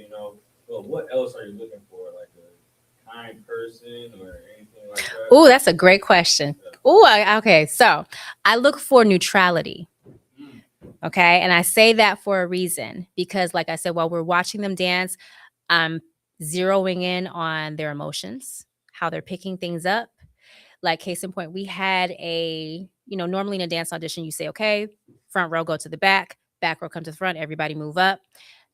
but what else are you looking for? Like a kind person or anything like that? Oh, that's a great question. Oh, okay. So I look for neutrality. Mm. Okay. And I say that for a reason because, like I said, while we're watching them dance, I'm zeroing in on their emotions, how they're picking things up. Like, case in point, we had normally in a dance audition, you say, okay, front row, go to the back row, come to the front, everybody move up.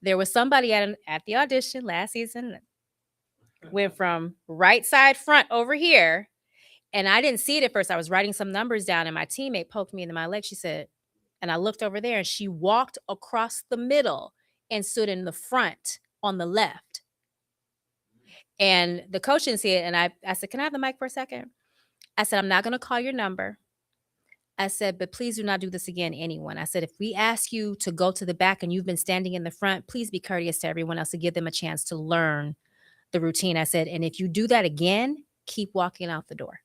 There was somebody at the audition last season that went from right side front over here. And I didn't see it at first. I was writing some numbers down and my teammate poked me in my leg. She said, and I looked over there and she walked across the middle and stood in the front on the left. And the coach didn't see it. And I said, can I have the mic for a second? I said, I'm not going to call your number. I said, but please do not do this again, anyone. I said, if we ask you to go to the back and you've been standing in the front, please be courteous to everyone else to give them a chance to learn the routine. I said, and if you do that again, keep walking out the door.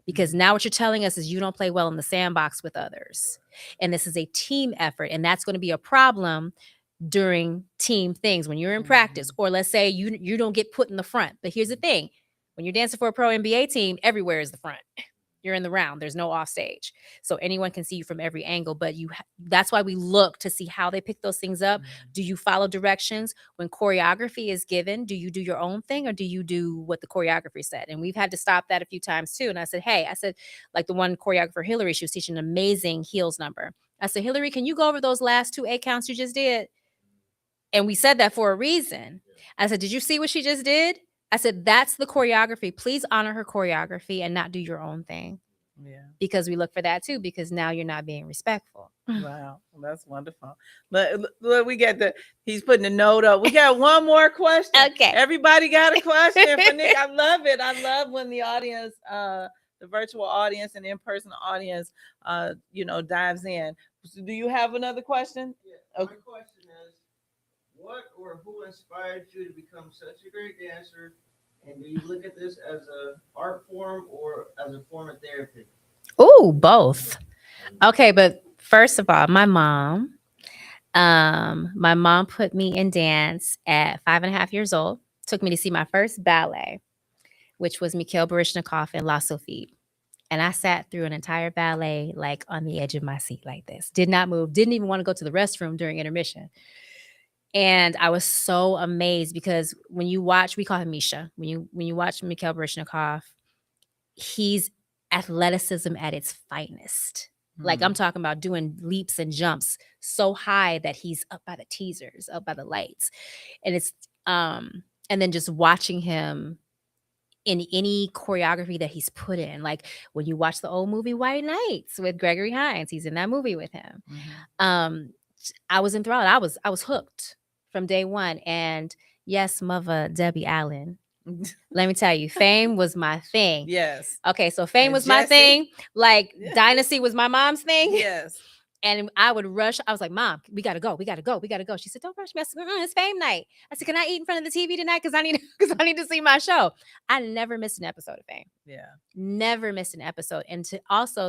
Because now what you're telling us is you don't play well in the sandbox with others. And this is a team effort. And that's going to be a problem during team things when you're in practice. Or let's say you don't get put in the front. But here's the thing. When you're dancing for a pro NBA team, everywhere is the front. You're in the round. There's no off stage. So anyone can see you from every angle. But that's why we look to see how they pick those things up. Do you follow directions? When choreography is given, do you do your own thing or do you do what the choreographer said? And we've had to stop that a few times too. And I said, like the one choreographer, Hillary, she was teaching an amazing heels number. I said, Hillary, can you go over those last 2 8 counts you just did? And we said that for a reason. I said, did you see what she just did? I said, that's the choreography. Please honor her choreography and not do your own thing. Yeah. Because we look for that too, because now you're not being respectful. Wow. That's wonderful. Look, we got he's putting a note up. We got one more question. Okay. Everybody got a question for Nick. I love it. I love when the audience, the virtual audience and in-person audience, dives in. So do you have another question? Yeah. My question is, what or who inspired you to become such a great dancer? And do you look at this as an art form or as a form of therapy? Oh, both. Okay, but first of all, my mom put me in dance at 5.5 years old, took me to see my first ballet, which was Mikhail Baryshnikov and La Sophie. And I sat through an entire ballet like on the edge of my seat like this. Did not move, didn't even want to go to the restroom during intermission. And I was so amazed because when you watch, we call him Misha. When you watch Mikhail Baryshnikov, he's athleticism at its finest. Like I'm talking about doing leaps and jumps so high that he's up by the teasers, up by the lights. And it's and then just watching him in any choreography that he's put in. Like when you watch the old movie White Nights with Gregory Hines, he's in that movie with him. I was enthralled. I was hooked from day one. And yes, mother Debbie Allen. Let me tell you, fame was my thing. Yes. Okay, so fame was my thing. Like Dynasty was my mom's thing. Yes. And I would rush. I was like, Mom, we gotta go. She said, don't rush me. I said, it's fame night. I said, can I eat in front of the TV tonight? Because I need to see my show. I never missed an episode of Fame. Yeah. Never missed an episode. And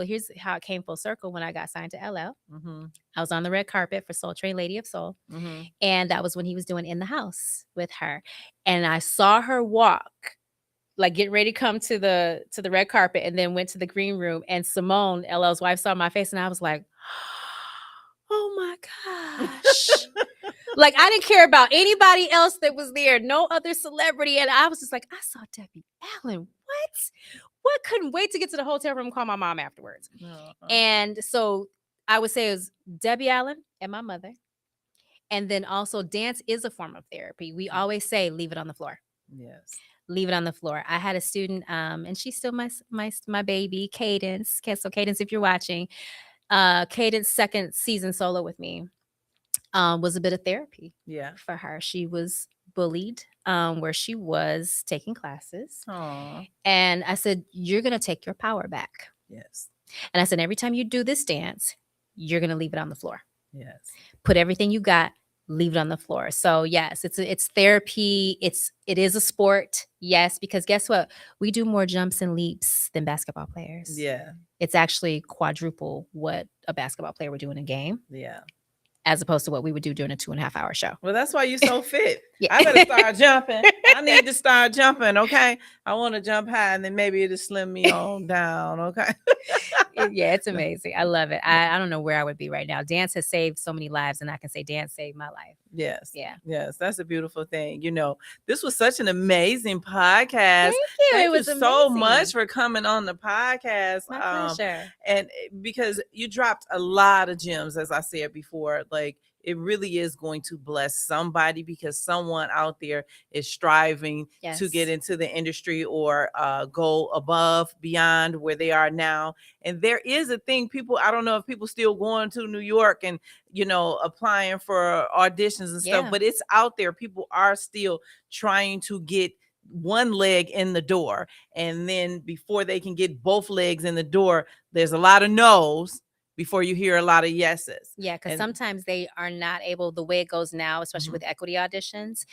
here's how it came full circle when I got signed to LL. I was on the red carpet for Soul Train Lady of Soul. And that was when he was doing In the House with her. And I saw her walk, like getting ready to come to the red carpet, and then went to the green room. And Simone, LL's wife, saw my face and I was like, oh my gosh. Like I didn't care about anybody else that was there, no other celebrity. And I was just like, I saw Debbie Allen. What? Couldn't wait to get to the hotel room and call my mom afterwards. And so I would say it was Debbie Allen and my mother. And then also dance is a form of therapy. We always say, leave it on the floor. Yes. Leave it on the floor. I had a student, and she's still my baby, Cadence. So Cadence, if you're watching, Cadence second season solo with me was a bit of therapy for her. She was bullied where she was taking classes. Aww. And I said, you're going to take your power back. Yes. And I said, every time you do this dance, you're going to leave it on the floor. Yes. Put everything you got leave it on the floor. So yes, it's therapy. It is a sport. Yes, because guess what? We do more jumps and leaps than basketball players. Yeah. It's actually quadruple what a basketball player would do in a game. Yeah. As opposed to what we would do during a 2.5-hour show. Well, that's why you're so fit. Yeah. I better start jumping. I need to start jumping, okay? I want to jump high, and then maybe it'll slim me on down, okay? Yeah, it's amazing. I love it. I don't know where I would be right now. Dance has saved so many lives, and I can say dance saved my life. Yes. Yeah. Yes, that's a beautiful thing. You know, this was such an amazing podcast. Thank you. Thank It was you so amazing. much for coming on the podcast. My pleasure. And because you dropped a lot of gems, as I said before, like it really is going to bless somebody because someone out there is striving to get into the industry or go above, beyond where they are now. And there is a thing, people, I don't know if people still going to New York and, you know, applying for auditions and stuff, but it's out there. People are still trying to get one leg in the door. And then before they can get both legs in the door, there's a lot of no's before you hear a lot of yeses. Yeah, because sometimes they are not able, the way it goes now, especially with equity auditions,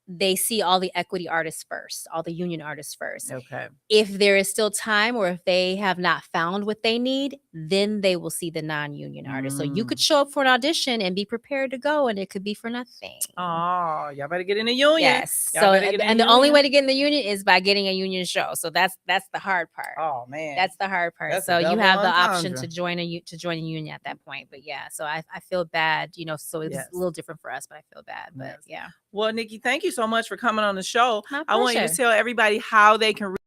they see all the equity artists first, all the union artists first. Okay. If there is still time or if they have not found what they need, then they will see the non-union artists. So you could show up for an audition and be prepared to go, and it could be for nothing. Oh, y'all better get in the union. Yes. Y'all So, better get in and the the only union. way to get in the union is by getting a union show. So that's the hard part. Oh man, That's the hard part. That's So a you double have the option entendre. to join a union at that point. But yeah, so I feel bad, you know, so it's Yes. a little different for us, but I feel bad. But Yes. yeah. Well, Niki, thank you so much for coming on the show. My I want you to pleasure. tell everybody how they can reach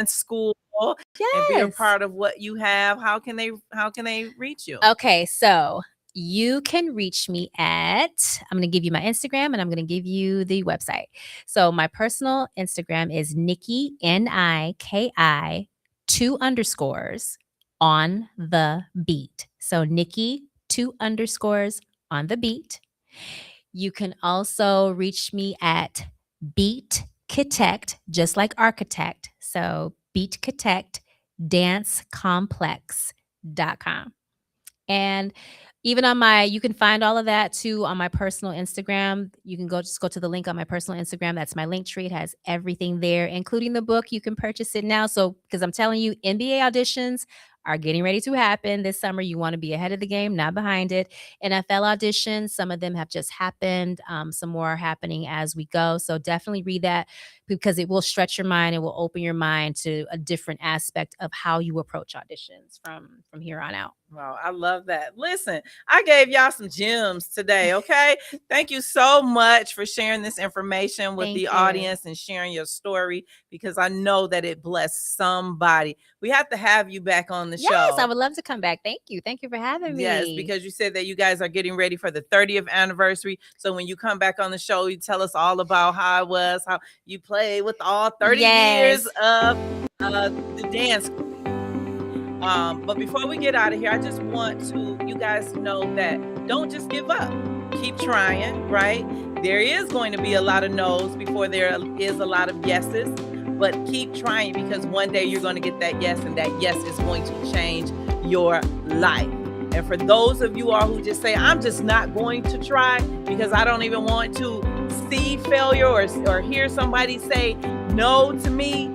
school and be a Yes. part of what you have. How can they reach you? Okay, so you can reach me at, I'm going to give you my Instagram and I'm going to give you the website. So my personal Instagram is Niki, Niki, 2 underscores on the beat. So Niki, 2 underscores on the beat. You can also reach me at BEATchitect, just like architect. So BEATchitect, dancecomplex.com. And even on you can find all of that too on my personal Instagram. You can just go to the link on my personal Instagram. That's my link tree. It has everything there, including the book. You can purchase it now. So, because I'm telling you, NBA auditions are getting ready to happen this summer. You want to be ahead of the game, not behind it. NFL auditions, some of them have just happened. Some more are happening as we go. So definitely read that because it will stretch your mind. It will open your mind to a different aspect of how you approach auditions from here on out. Wow, I love that. Listen, I gave y'all some gems today, okay? Thank you so much for sharing this information with Thank the you. audience and sharing your story because I know that it blessed somebody. We have to have you back on the show. Yes, I would love to come back. Thank you. Thank you for having me. Yes, because you said that you guys are getting ready for the 30th anniversary. So when you come back on the show, you tell us all about how it was, how you played with all 30 years of the dance. But before we get out of here, I just want you guys to know that don't just give up. Keep trying, right? There is going to be a lot of no's before there is a lot of yeses, but keep trying because one day you're going to get that yes, and that yes is going to change your life. And for those of you all who just say, I'm just not going to try because I don't even want to see failure or hear somebody say no to me,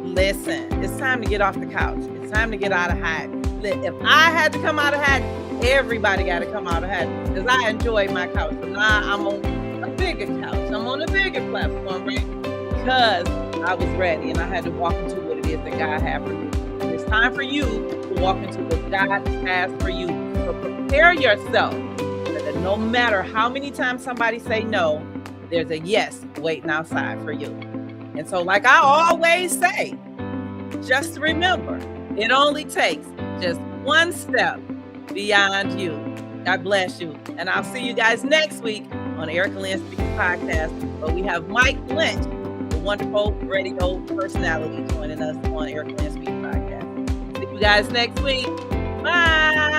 listen, it's time to get off the couch. It's time to get out of hiding. If I had to come out of hiding, everybody got to come out of hiding because I enjoy my couch. But now I'm on a bigger couch. I'm on a bigger platform, right? Because I was ready and I had to walk into what it is that God had for me. And it's time for you to walk into what God has for you. So prepare yourself so that no matter how many times somebody say no, there's a yes waiting outside for you. And so like I always say, just remember, it only takes just one step beyond you. God bless you. And I'll see you guys next week on Erica Lynn Speaks Podcast, where we have Mike Lynch, the wonderful radio personality, joining us on Erica Lynn Speaks Podcast. See you guys next week. Bye.